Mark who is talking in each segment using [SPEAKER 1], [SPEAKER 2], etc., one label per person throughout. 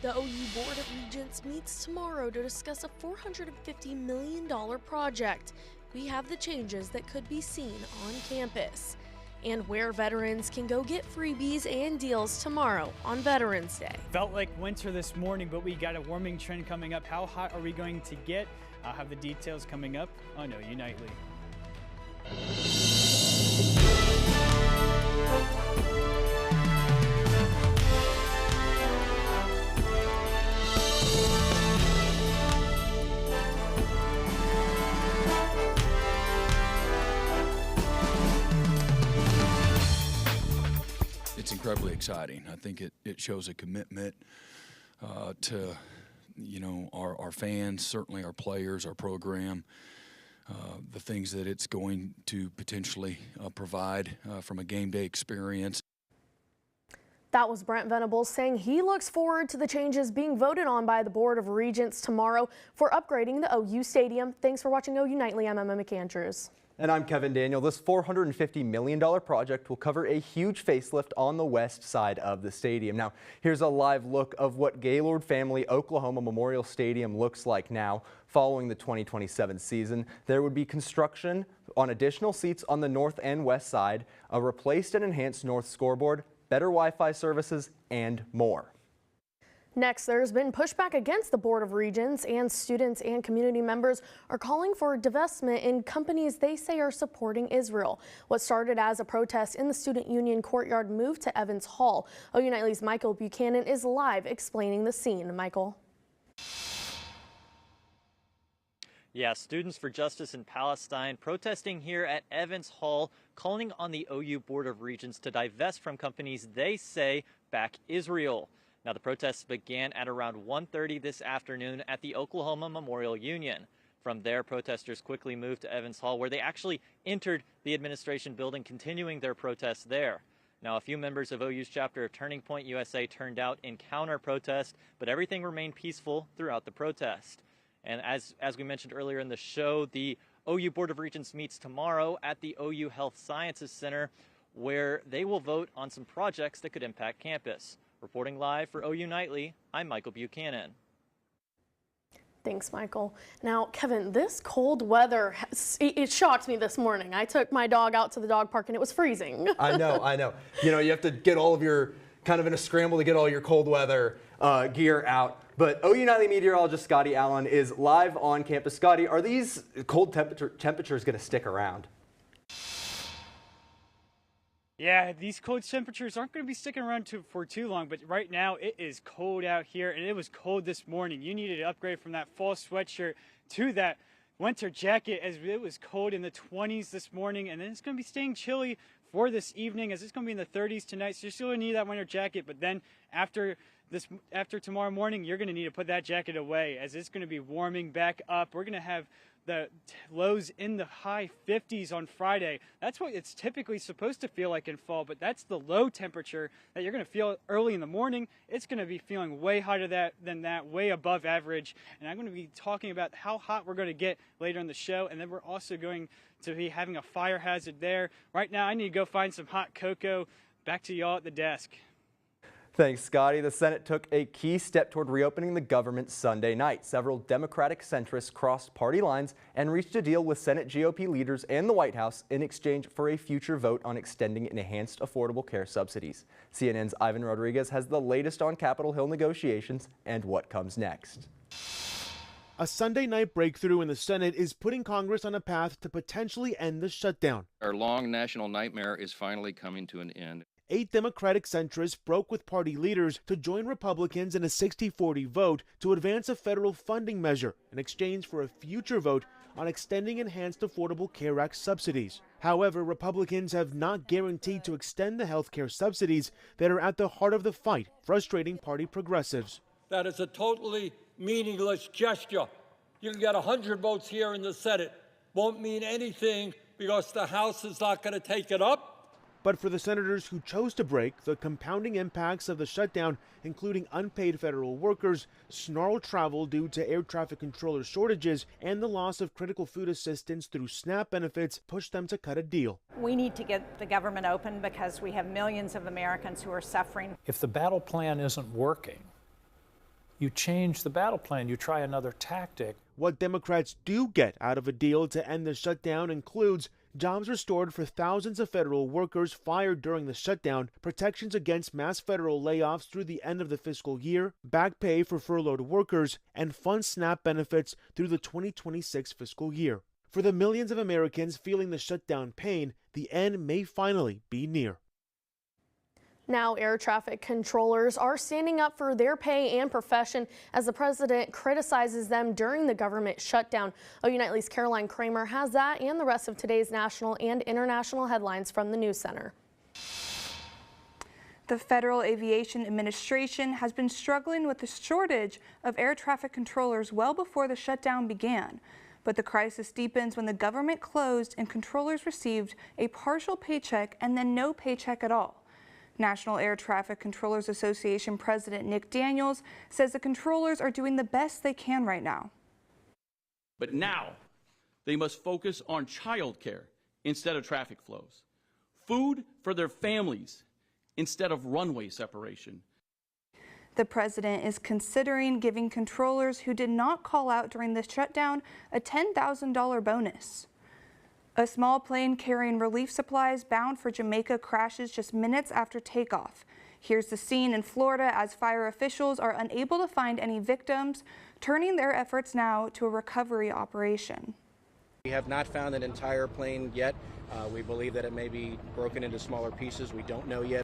[SPEAKER 1] The OU Board of Regents meets tomorrow to discuss a $450 million project. We have the changes that could be seen on campus. And where veterans can go get freebies and deals tomorrow on Veterans Day.
[SPEAKER 2] Felt like winter this morning, but we got a warming trend coming up. How hot are we going to get? I'll have the details coming up on OU Nightly.
[SPEAKER 3] It's incredibly exciting. I think it shows a commitment to, our fans, certainly our players, our program, the things that it's going to potentially provide from a game day experience.
[SPEAKER 1] That was Brent Venables saying he looks forward to the changes being voted on by the Board of Regents tomorrow for upgrading the OU Stadium. Thanks for watching OU Nightly. I'm Emma McAndrews.
[SPEAKER 4] And I'm Kevin Daniel. This $450 million project will cover a huge facelift on the west side of the stadium. Now, here's a live look of what Gaylord Family Oklahoma Memorial Stadium looks like now. Following the 2027 season, there would be construction on additional seats on the north and west side, a replaced and enhanced north scoreboard, better Wi-Fi services, and more.
[SPEAKER 1] Next, there's been pushback against the Board of Regents, and students and community members are calling for divestment in companies they say are supporting Israel. What started as a protest in the Student Union courtyard moved to Evans Hall. OU Nightly's Michael Buchanan is live explaining the scene. Michael.
[SPEAKER 5] Yeah, Students for Justice in Palestine protesting here at Evans Hall, calling on the OU Board of Regents to divest from companies they say back Israel. Now, the protests began at around 1:30 this afternoon at the Oklahoma Memorial Union. From there, protesters quickly moved to Evans Hall, where they actually entered the administration building, continuing their protests there. Now, a few members of OU's chapter of Turning Point USA turned out in counter-protest, but everything remained peaceful throughout the protest. And as we mentioned earlier in the show, the OU Board of Regents meets tomorrow at the OU Health Sciences Center, where they will vote on some projects that could impact campus. Reporting live for OU Nightly, I'm Michael Buchanan.
[SPEAKER 1] Thanks, Michael. Now, Kevin, this cold weather, it shocked me this morning. I took my dog out to the dog park and it was freezing.
[SPEAKER 4] I know. You have to get all of your, kind of in a scramble to get all your cold weather gear out. But OU Nightly meteorologist Scotty Allen is live on campus. Scotty, are these cold temperatures going to stick around?
[SPEAKER 2] Yeah, these cold temperatures aren't going to be sticking around for too long, but right now it is cold out here, and it was cold this morning. You needed to upgrade from that fall sweatshirt to that winter jacket, as it was cold in the 20s this morning, and then it's going to be staying chilly for this evening, as it's going to be in the 30s tonight, so you're still going to need that winter jacket, but then after tomorrow morning, you're going to need to put that jacket away, as it's going to be warming back up. We're going to have the lows in the high 50s on Friday. That's what it's typically supposed to feel like in fall, but that's the low temperature that you're going to feel early in the morning. It's going to be feeling way hotter than that, way above average. And I'm going to be talking about how hot we're going to get later in the show, and then we're also going to be having a fire hazard there. Right now, I need to go find some hot cocoa. Back to y'all at the desk.
[SPEAKER 4] Thanks, Scotty. The Senate took a key step toward reopening the government Sunday night. Several Democratic centrists crossed party lines and reached a deal with Senate GOP leaders and the White House in exchange for a future vote on extending enhanced affordable care subsidies. CNN's Ivan Rodriguez has the latest on Capitol Hill negotiations and what comes next.
[SPEAKER 6] A Sunday night breakthrough in the Senate is putting Congress on a path to potentially end the shutdown.
[SPEAKER 7] Our long national nightmare is finally coming to an end.
[SPEAKER 6] 8 Democratic centrists broke with party leaders to join Republicans in a 60-40 vote to advance a federal funding measure in exchange for a future vote on extending Enhanced Affordable Care Act subsidies. However, Republicans have not guaranteed to extend the health care subsidies that are at the heart of the fight, frustrating party progressives.
[SPEAKER 8] That is a totally meaningless gesture. You can get 100 votes here in the Senate. Won't mean anything because the House is not going to take it up.
[SPEAKER 6] But for the senators who chose to break, the compounding impacts of the shutdown, including unpaid federal workers, snarled travel due to air traffic controller shortages, and the loss of critical food assistance through SNAP benefits, pushed them to cut a deal.
[SPEAKER 9] We need to get the government open because we have millions of Americans who are suffering.
[SPEAKER 10] If the battle plan isn't working, you change the battle plan, you try another tactic.
[SPEAKER 6] What Democrats do get out of a deal to end the shutdown includes jobs restored for thousands of federal workers fired during the shutdown, protections against mass federal layoffs through the end of the fiscal year, back pay for furloughed workers, and fund SNAP benefits through the 2026 fiscal year. For the millions of Americans feeling the shutdown pain, the end may finally be near.
[SPEAKER 1] Now, air traffic controllers are standing up for their pay and profession as the president criticizes them during the government shutdown. OU Nightly's Caroline Kramer has that and the rest of today's national and international headlines from the News Center.
[SPEAKER 11] The Federal Aviation Administration has been struggling with the shortage of air traffic controllers well before the shutdown began. But the crisis deepens when the government closed and controllers received a partial paycheck and then no paycheck at all. National Air Traffic Controllers Association President Nick Daniels says the controllers are doing the best they can right now.
[SPEAKER 12] But now they must focus on child care instead of traffic flows, food for their families instead of runway separation.
[SPEAKER 11] The president is considering giving controllers who did not call out during the shutdown a $10,000 bonus. A small plane carrying relief supplies bound for Jamaica crashes just minutes after takeoff. Here's the scene in Florida as fire officials are unable to find any victims, turning their efforts now to a recovery operation.
[SPEAKER 13] We have not found an entire plane yet. We believe that it may be broken into smaller pieces. We don't know yet.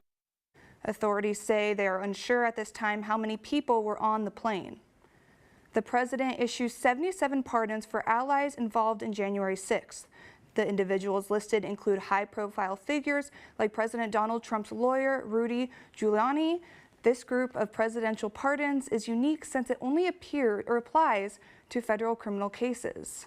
[SPEAKER 11] Authorities say they are unsure at this time how many people were on the plane. The president issues 77 pardons for allies involved in January 6th. The individuals listed include high-profile figures like President Donald Trump's lawyer, Rudy Giuliani. This group of presidential pardons is unique since it only applies to federal criminal cases.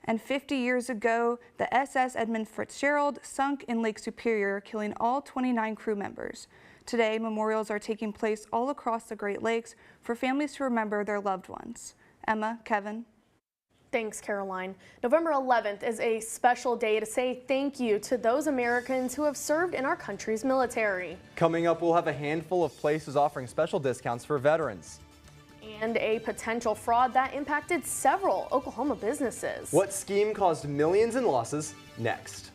[SPEAKER 11] And 50 years ago, the SS Edmund Fitzgerald sunk in Lake Superior, killing all 29 crew members. Today, memorials are taking place all across the Great Lakes for families to remember their loved ones. Emma, Kevin.
[SPEAKER 1] Thanks, Caroline. November 11th is a special day to say thank you to those Americans who have served in our country's military.
[SPEAKER 4] Coming up, we'll have a handful of places offering special discounts for veterans.
[SPEAKER 1] And a potential fraud that impacted several Oklahoma businesses.
[SPEAKER 4] What scheme caused millions in losses? Next.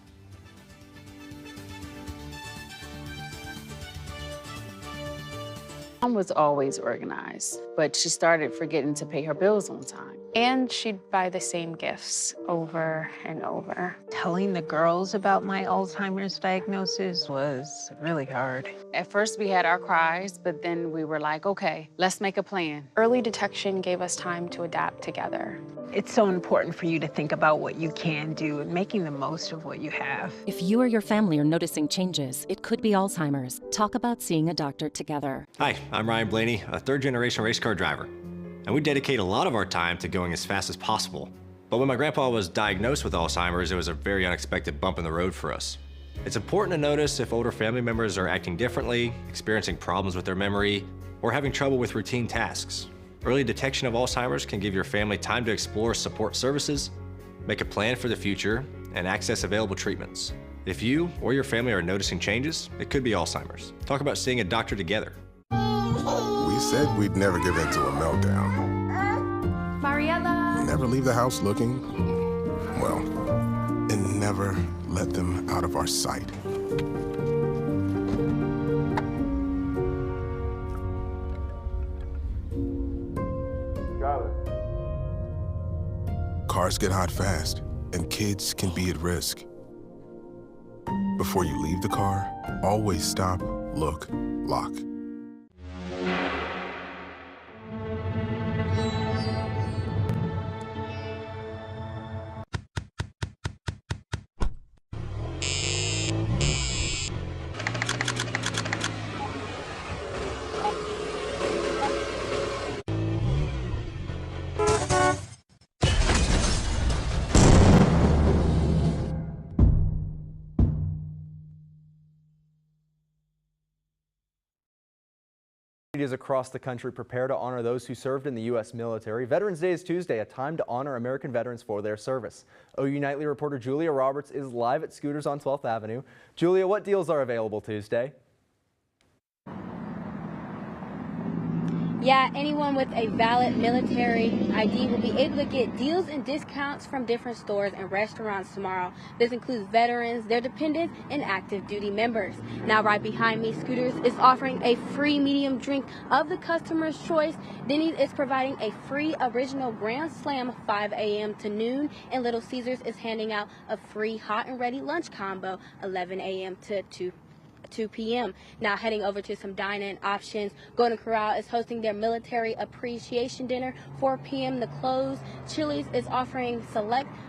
[SPEAKER 14] Mom was always organized, but she started forgetting to pay her bills on time.
[SPEAKER 15] And she'd buy the same gifts over and over. Telling the girls about my Alzheimer's diagnosis was really hard.
[SPEAKER 14] At first we had our cries, but then we were like, okay, let's make a plan.
[SPEAKER 15] Early detection gave us time to adapt together.
[SPEAKER 16] It's so important for you to think about what you can do and making the most of what you have.
[SPEAKER 17] If you or your family are noticing changes, it could be Alzheimer's. Talk about seeing a doctor together.
[SPEAKER 18] Hi, I'm Ryan Blaney, a third-generation race car driver. And we dedicate a lot of our time to going as fast as possible. But when my grandpa was diagnosed with Alzheimer's, it was a very unexpected bump in the road for us. It's important to notice if older family members are acting differently, experiencing problems with their memory, or having trouble with routine tasks. Early detection of Alzheimer's can give your family time to explore support services, make a plan for the future, and access available treatments. If you or your family are noticing changes, it could be Alzheimer's. Talk about seeing a doctor together.
[SPEAKER 19] We said we'd never give in to a meltdown.
[SPEAKER 1] Mariella!
[SPEAKER 19] Never leave the house looking, well, and never let them out of our sight. Cars get hot fast, and kids can be at risk. Before you leave the car, always stop, look, lock.
[SPEAKER 4] Across the country prepare to honor those who served in the U.S. military. Veterans Day is Tuesday, a time to honor American veterans for their service. OU Nightly reporter Julia Roberts is live at Scooters on 12th Avenue. Julia, what deals are available Tuesday?
[SPEAKER 20] Yeah, anyone with a valid military ID will be able to get deals and discounts from different stores and restaurants tomorrow. This includes veterans, their dependents, and active duty members. Now, right behind me, Scooters is offering a free medium drink of the customer's choice. Denny's is providing a free original Grand Slam 5 a.m. to noon, and Little Caesars is handing out a free hot and ready lunch combo 11 a.m. to 2 p.m. Now heading over to some dine-in options. Golden Corral is hosting their military appreciation dinner, 4 p.m. to close. Chili's is offering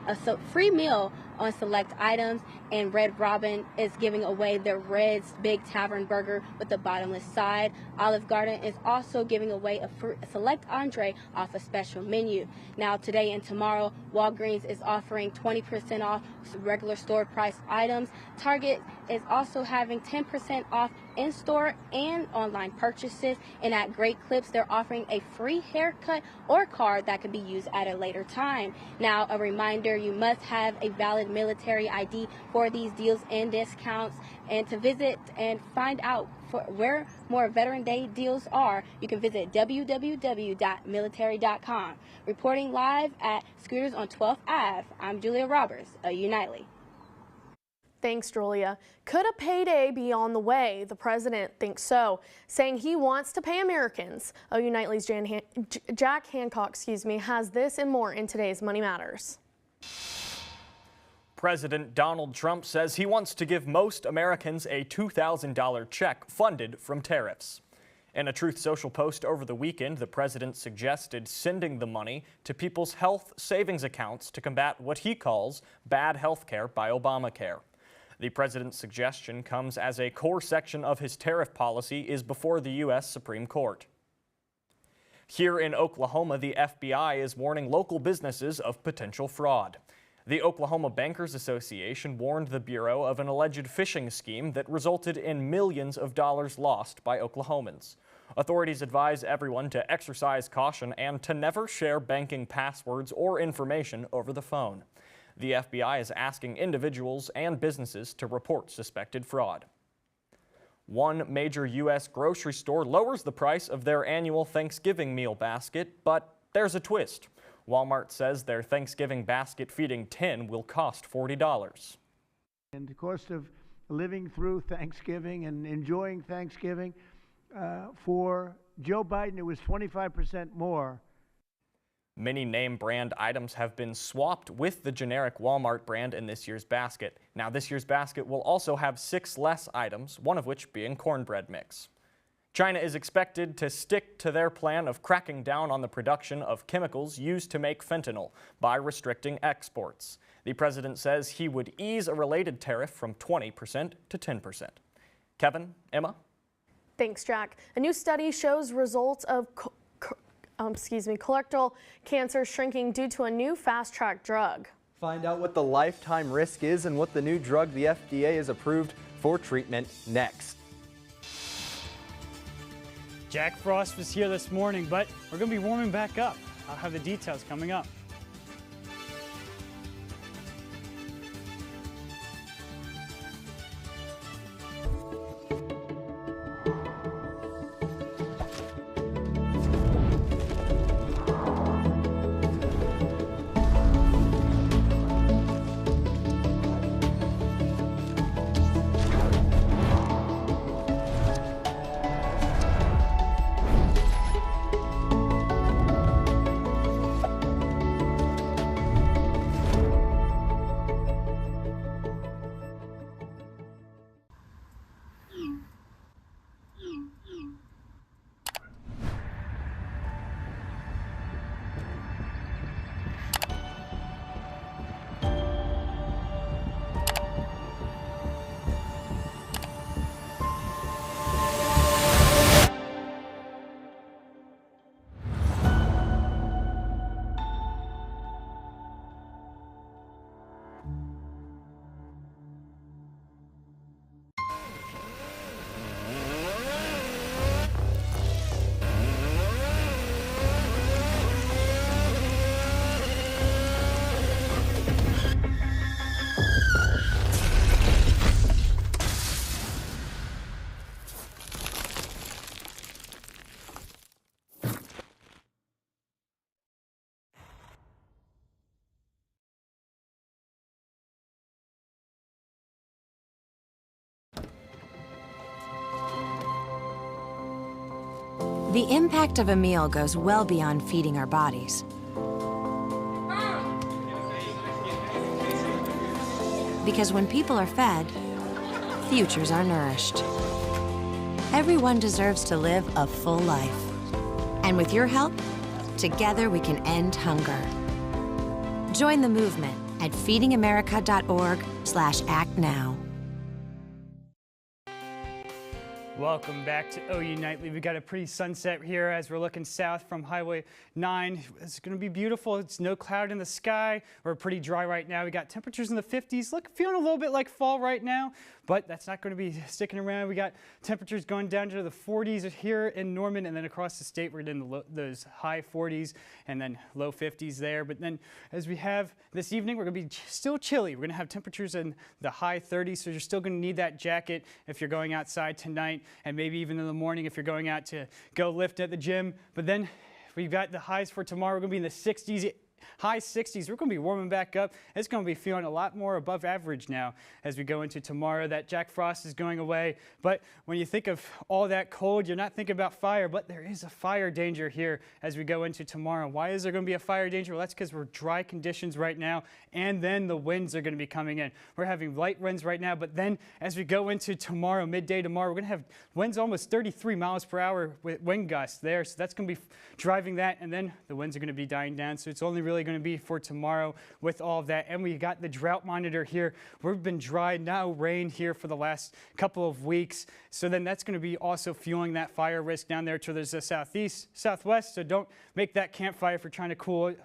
[SPEAKER 20] a free meal on select items, and Red Robin is giving away their Red's Big Tavern Burger with the bottomless side. Olive Garden is also giving away a select entree off a special menu. Now today and tomorrow, Walgreens is offering 20% off regular store price items. Target is also having 10% off in-store and online purchases, and at Great Clips they're offering a free haircut or card that can be used at a later time. Now a reminder, you must have a valid military ID for these deals and discounts, and to visit and find out where more Veteran Day deals are, you can visit www.military.com. Reporting live at Scooters on 12th Ave, I'm Julia Roberts, OU Nightly.
[SPEAKER 1] Thanks, Julia. Could a payday be on the way? The president thinks so, saying he wants to pay Americans. OU Nightly's Jack Hancock, has this and more in today's Money Matters.
[SPEAKER 21] President Donald Trump says he wants to give most Americans a $2,000 check funded from tariffs. In a Truth Social post over the weekend, the president suggested sending the money to people's health savings accounts to combat what he calls bad health care by Obamacare. The president's suggestion comes as a core section of his tariff policy is before the U.S. Supreme Court. Here in Oklahoma, the FBI is warning local businesses of potential fraud. The Oklahoma Bankers Association warned the Bureau of an alleged phishing scheme that resulted in millions of dollars lost by Oklahomans. Authorities advise everyone to exercise caution and to never share banking passwords or information over the phone. The FBI is asking individuals and businesses to report suspected fraud. One major U.S. grocery store lowers the price of their annual Thanksgiving meal basket, but there's a twist. Walmart says their Thanksgiving basket feeding tin will cost $40.
[SPEAKER 22] And the cost of living through Thanksgiving and enjoying Thanksgiving, for Joe Biden, it was 25% more.
[SPEAKER 21] Many name brand items have been swapped with the generic Walmart brand in this year's basket. Now, this year's basket will also have 6 less items, one of which being cornbread mix. China is expected to stick to their plan of cracking down on the production of chemicals used to make fentanyl by restricting exports. The president says he would ease a related tariff from 20% to 10%. Kevin, Emma?
[SPEAKER 1] Thanks, Jack. A new study shows results of colorectal cancer shrinking due to a new fast-track drug.
[SPEAKER 4] Find out what the lifetime risk is and what the new drug the FDA has approved for treatment next.
[SPEAKER 2] Jack Frost was here this morning, but we're going to be warming back up. I'll have the details coming up.
[SPEAKER 3] The impact of a meal goes well beyond feeding our bodies. Because when people are fed, futures are nourished. Everyone deserves to live a full life. And with your help, together we can end hunger. Join the movement at feedingamerica.org/actnow.
[SPEAKER 2] Welcome back to OU Nightly. We got a pretty sunset here as we're looking south from Highway 9. It's going to be beautiful. It's no cloud in the sky. We're pretty dry right now. We got temperatures in the 50s. Feeling a little bit like fall right now, but that's not going to be sticking around. We got temperatures going down to the 40s here in Norman, and then across the state we're in those high 40s and then low 50s there. But then as we have this evening, we're going to be still chilly. We're going to have temperatures in the high 30s, so you're still going to need that jacket if you're going outside tonight, and maybe even in the morning if you're going out to go lift at the gym. But then we've got the highs for tomorrow. We're going to be in the 60s, high 60s. We're going to be warming back up. It's going to be feeling a lot more above average now as we go into tomorrow. That Jack Frost is going away. But when you think of all that cold, you're not thinking about fire, but there is a fire danger here as we go into tomorrow. Why is there going to be a fire danger? Well, that's because we're dry conditions right now, and then the winds are going to be coming in. We're having light winds right now, but then as we go into tomorrow, midday tomorrow, we're going to have winds almost 33 miles per hour with wind gusts there. So that's going to be driving that, and then the winds are going to be dying down. So it's only really going to be for tomorrow with all of that. And we got the drought monitor here. We've been dry, now rain here for the last couple of weeks. So then that's going to be also fueling that fire risk down there to the southeast, southwest. So don't make that campfire if you're trying to cool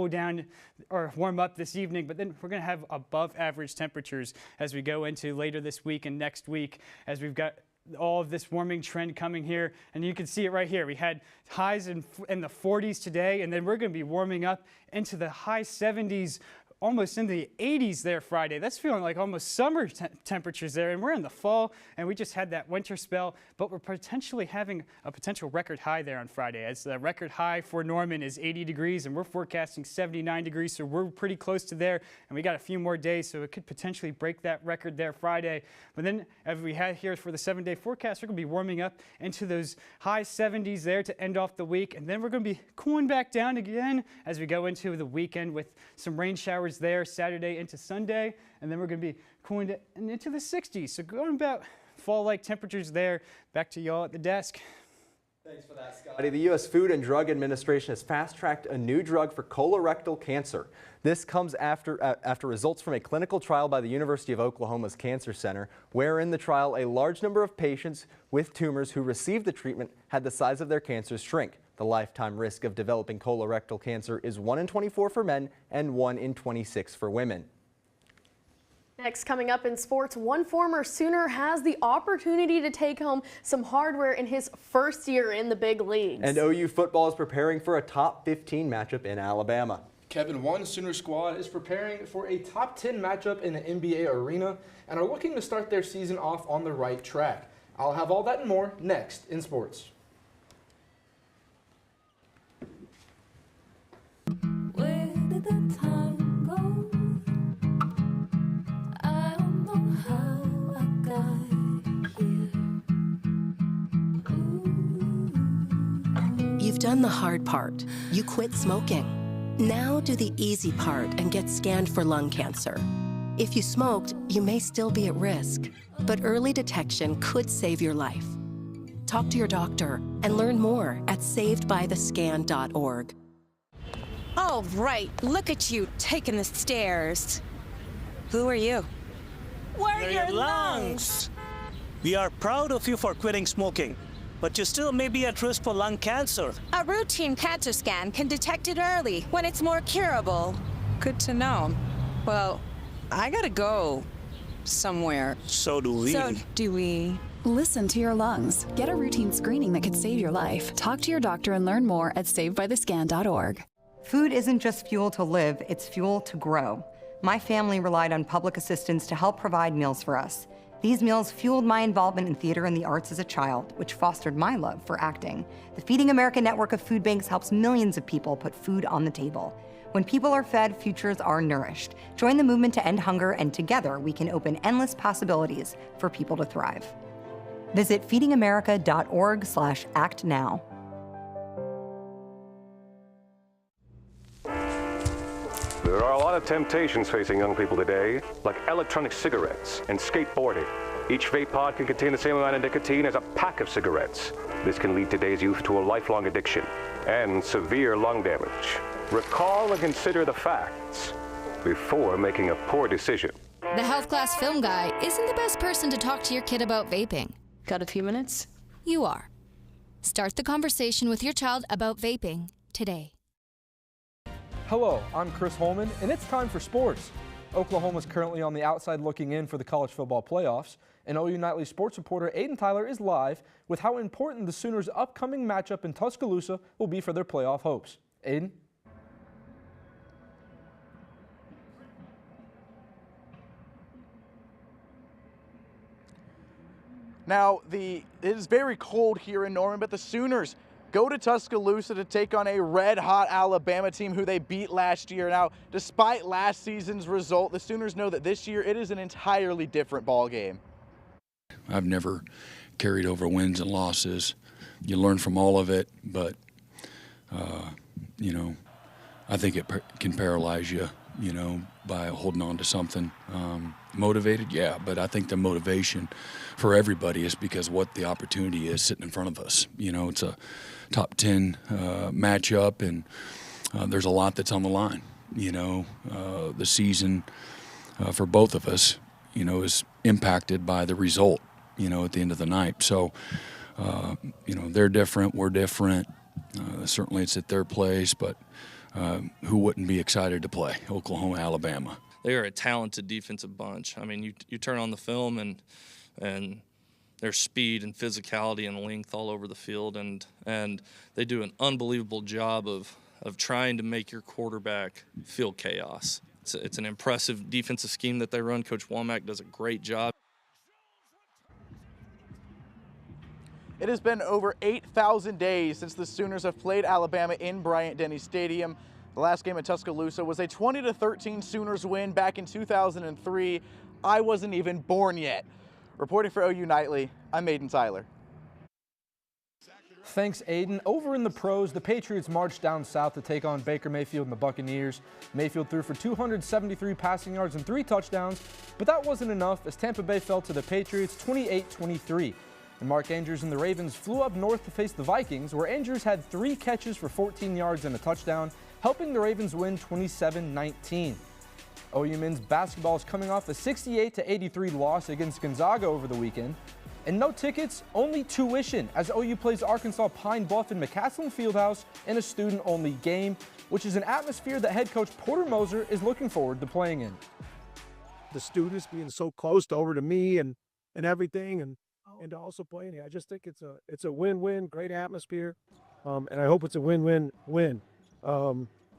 [SPEAKER 2] down or warm up this evening. But then we're going to have above average temperatures as we go into later this week and next week, as we've got all of this warming trend coming here, and you can see it right here. We had highs in the 40s today, and then we're going to be warming up into the high 70s, almost in the 80s there Friday. That's feeling like almost summer temperatures there, and we're in the fall, and we just had that winter spell, but we're potentially having a potential record high there on Friday, as the record high for Norman is 80 degrees, and we're forecasting 79 degrees, so we're pretty close to there, and we got a few more days, so it could potentially break that record there Friday. But then, as we had here for the 7-day forecast, we're going to be warming up into those high 70s there to end off the week, and then we're going to be cooling back down again as we go into the weekend with some rain showers there Saturday into Sunday, and then we're going to be cooling into the 60s. So going about fall-like temperatures there. Back to y'all at the desk.
[SPEAKER 4] Thanks for that, Scotty. The U.S. Food and Drug Administration has fast-tracked a new drug for colorectal cancer. This comes after results from a clinical trial by the University of Oklahoma's Cancer Center, where in the trial a large number of patients with tumors who received the treatment had the size of their cancers shrink. The lifetime risk of developing colorectal cancer is 1 in 24 for men and 1 in 26 for women.
[SPEAKER 1] Next, coming up in sports, one former Sooner has the opportunity to take home some hardware in his first year in the big leagues.
[SPEAKER 4] And OU football is preparing for a top 15 matchup in Alabama.
[SPEAKER 5] Kevin, one Sooner squad is preparing for a top 10 matchup in the NBA arena and are looking to start their season off on the right track. I'll have all that and more next in sports.
[SPEAKER 23] Where did the time go? I don't know how I got here.
[SPEAKER 24] You've done the hard part. You quit smoking. Now do the easy part and get scanned for lung cancer. If you smoked, you may still be at risk, but early detection could save your life. Talk to your doctor and learn more at savedbythescan.org.
[SPEAKER 25] All right, look at you taking the stairs. Who are you?
[SPEAKER 26] We're your lungs. We are proud of you for quitting smoking, but you still may be at risk for lung cancer.
[SPEAKER 25] A routine cancer scan can detect it early when it's more curable. Good to know. Well, I gotta go somewhere.
[SPEAKER 26] So do we.
[SPEAKER 27] Listen to your lungs. Get a routine screening that could save your life. Talk to your doctor and learn more at savedbythescan.org.
[SPEAKER 28] Food isn't just fuel to live, it's fuel to grow. My family relied on public assistance to help provide meals for us. These meals fueled my involvement in theater and the arts as a child, which fostered my love for acting. The Feeding America network of food banks helps millions of people put food on the table. When people are fed, futures are nourished. Join the movement to end hunger, and together we can open endless possibilities for people to thrive. Visit feedingamerica.org/actnow.
[SPEAKER 6] There are a lot of temptations facing young people today, like electronic cigarettes and skateboarding. Each vape pod can contain the same amount of nicotine as a pack of cigarettes. This can lead today's youth to a lifelong addiction and severe lung damage. Recall and consider the facts before making a poor decision.
[SPEAKER 7] The health class film guy isn't the best person to talk to your kid about vaping.
[SPEAKER 8] Got a few minutes?
[SPEAKER 7] You are. Start the conversation with your child about vaping today.
[SPEAKER 9] Hello, I'm Chris Holman, and it's time for sports. Oklahoma's currently on the outside looking in for the college football playoffs, and OU Nightly sports reporter Aiden Tyler is live with how important the Sooners' upcoming matchup in Tuscaloosa will be for their playoff hopes. Aiden?
[SPEAKER 10] Now, it is very cold here in Norman, but the Sooners go to Tuscaloosa to take on a red-hot Alabama team who they beat last year. Now, despite last season's result, the Sooners know that this year it is an entirely different ball game.
[SPEAKER 11] I've never carried over wins and losses. You learn from all of it, but, I think it can paralyze you, by holding on to something. Motivated, yeah, but I think the motivation for everybody is because what the opportunity is sitting in front of us. It's a top 10 matchup, and there's a lot that's on the line. The season for both of us, is impacted by the result, at the end of the night. So, they're different, we're different. Certainly it's at their place, but who wouldn't be excited to play Oklahoma, Alabama?
[SPEAKER 12] They are a talented defensive bunch. I mean, you turn on the film and their speed and physicality and length all over the field, and they do an unbelievable job of trying to make your quarterback feel chaos. It's an impressive defensive scheme that they run. Coach Womack does a great job.
[SPEAKER 10] It has been over 8,000 days since the Sooners have played Alabama in Bryant-Denny Stadium. The last game at Tuscaloosa was a 20-13 Sooners win back in 2003. I wasn't even born yet. Reporting for OU Nightly, I'm Aiden Tyler.
[SPEAKER 9] Thanks, Aiden. Over in the pros, the Patriots marched down south to take on Baker Mayfield and the Buccaneers. Mayfield threw for 273 passing yards and 3 touchdowns, but that wasn't enough as Tampa Bay fell to the Patriots 28-23. And Mark Andrews and the Ravens flew up north to face the Vikings, where Andrews had 3 catches for 14 yards and a touchdown, helping the Ravens win 27-19. OU men's basketball is coming off a 68-83 loss against Gonzaga over the weekend. And no tickets, only tuition, as OU plays Arkansas Pine Bluff in McCaslin Fieldhouse in a student-only game, which is an atmosphere that head coach Porter Moser is looking forward to playing in.
[SPEAKER 13] The students being so close over to me and everything, and to also play in here. I just think it's a win-win, great atmosphere, and I hope it's a win-win-win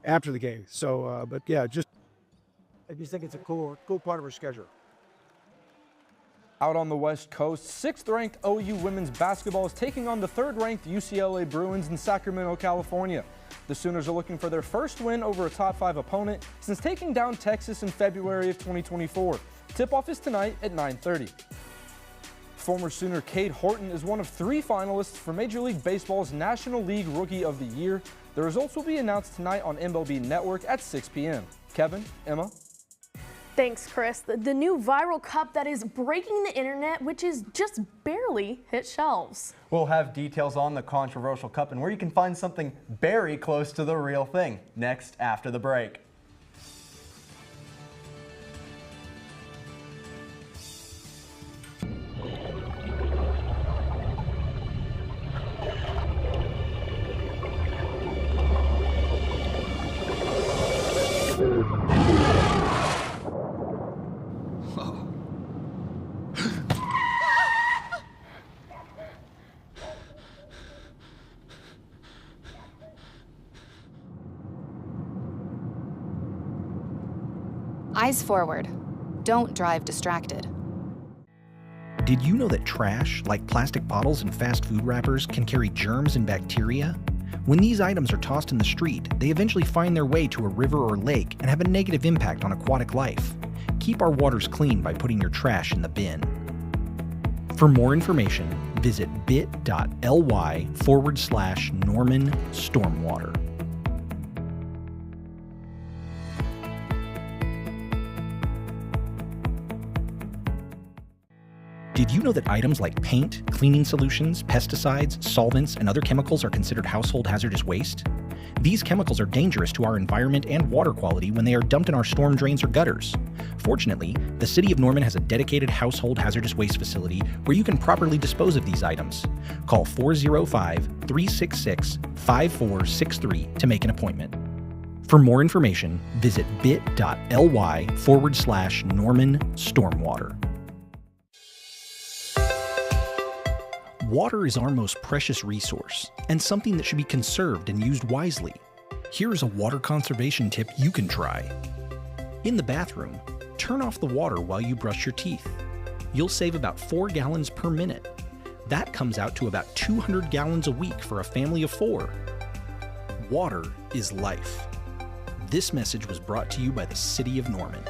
[SPEAKER 13] after the game. So, but yeah, I just think it's a cool part of our schedule.
[SPEAKER 9] Out on the West Coast, 6th-ranked OU women's basketball is taking on the 3rd-ranked UCLA Bruins in Sacramento, California. The Sooners are looking for their first win over a top 5 opponent since taking down Texas in February of 2024. Tip-off is tonight at 9:30. Former Sooner Cade Horton is one of 3 finalists for Major League Baseball's National League Rookie of the Year. The results will be announced tonight on MLB Network at 6 p.m. Kevin, Emma.
[SPEAKER 1] Thanks, Chris. The new viral cup that is breaking the internet, which is just barely hit shelves.
[SPEAKER 4] We'll have details on the controversial cup and where you can find something very close to the real thing next after the break.
[SPEAKER 27] Eyes forward. Don't drive distracted.
[SPEAKER 29] Did you know that trash, like plastic bottles and fast food wrappers, can carry germs and bacteria? When these items are tossed in the street, they eventually find their way to a river or lake and have a negative impact on aquatic life. Keep our waters clean by putting your trash in the bin. For more information, visit bit.ly/Norman Stormwater. Did you know that items like paint, cleaning solutions, pesticides, solvents, and other chemicals are considered household hazardous waste? These chemicals are dangerous to our environment and water quality when they are dumped in our storm drains or gutters. Fortunately, the City of Norman has a dedicated household hazardous waste facility where you can properly dispose of these items. Call 405-366-5463 to make an appointment. For more information, visit bit.ly/Norman Stormwater. Water is our most precious resource and something that should be conserved and used wisely. Here is a water conservation tip you can try. In the bathroom, turn off the water while you brush your teeth. You'll save about 4 gallons per minute. That comes out to about 200 gallons a week for a family of 4. Water is life. This message was brought to you by the City of Norman.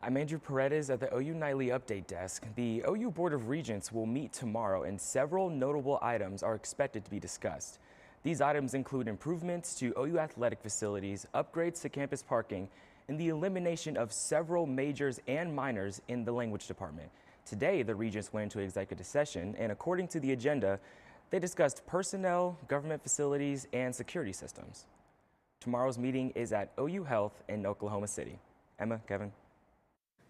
[SPEAKER 8] I'm Andrew Paredes at the OU Nightly Update Desk. The OU Board of Regents will meet tomorrow and several notable items are expected to be discussed. These items include improvements to OU athletic facilities, upgrades to campus parking, and the elimination of several majors and minors in the language department. Today, the Regents went into executive session, and according to the agenda, they discussed personnel, government facilities, and security systems. Tomorrow's meeting is at OU Health in Oklahoma City. Emma, Kevin.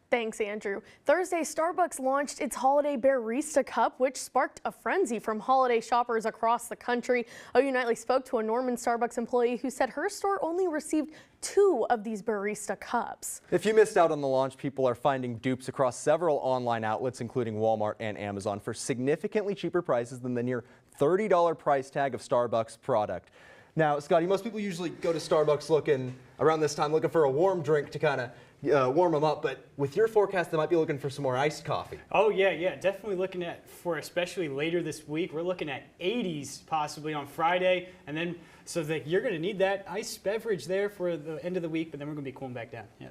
[SPEAKER 1] Thanks, Andrew. Thursday, Starbucks launched its Holiday Barista Cup, which sparked a frenzy from holiday shoppers across the country. OU Nightly spoke to a Norman Starbucks employee who said her store only received 2 of these barista cups.
[SPEAKER 4] If you missed out on the launch, people are finding dupes across several online outlets, including Walmart and Amazon, for significantly cheaper prices than the near $30 price tag of Starbucks product. Now, Scotty, most people usually go to Starbucks looking around this time looking for a warm drink to kind of warm them up, but with your forecast, they might be looking for some more iced coffee.
[SPEAKER 2] Oh yeah, definitely looking at, for especially later this week, we're looking at 80s possibly on Friday, and then so that you're going to need that iced beverage there for the end of the week, but then we're going to be cooling back down. Yeah.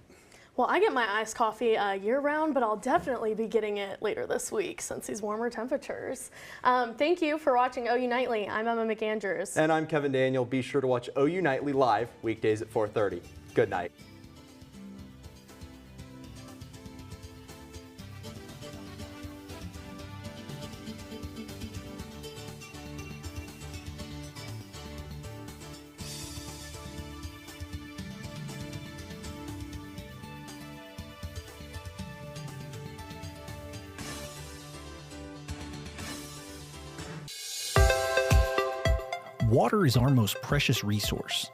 [SPEAKER 1] Well, I get my iced coffee year-round, but I'll definitely be getting it later this week since these warmer temperatures. Thank you for watching OU Nightly. I'm Emma McAndrews.
[SPEAKER 4] And I'm Kevin Daniel. Be sure to watch OU Nightly live weekdays at 4:30. Good night.
[SPEAKER 29] Water is our most precious resource.